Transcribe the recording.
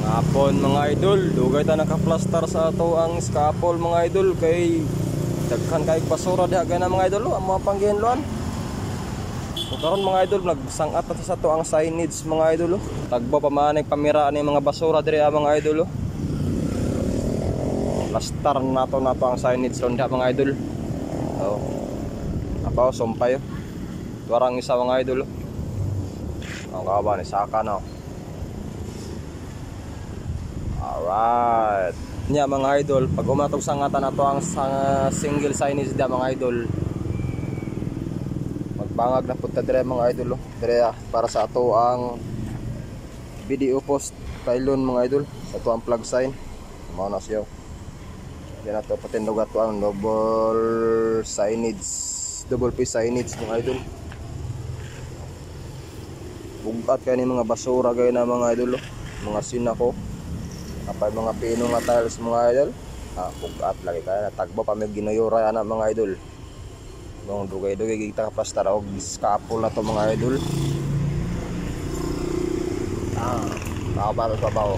Ngapon mga idol, dugay ta nakaplastar sa ato ang scaffold mga idol kay daghan kay basura diha gana mga idol ang mga panggihanluan. So karon mga idol nagsangat na sa ato ang signage mga idol. Tagbo pa man pamiraan ni mga basura diri mga idol. Plastar nato ang signage ron diha mga idol. Oh. Apaw sumpay. Tuarang isa mga idol. Ang kaaba ni saka na. Alright. Nya mga idol, pag umatog sangatan nato ang single signage da mga idol. Magbangag na punta dire mga idol, dire para sa ato ang video post kailon mga idol, sa ato ang plug sign. Mao na siya. Yan ato patindog ato ang double signage, double piece signage mga idol. Bugat kay ni mga basura gay na mga idol, mga sinako. Kapag mga pino nga tiles mga idol, bugat lagi kaya natagbo pa may ginuyura ana mga idol. Nung dugay-dugay kita kaplastar og scaffold na to mga idol. Baka ba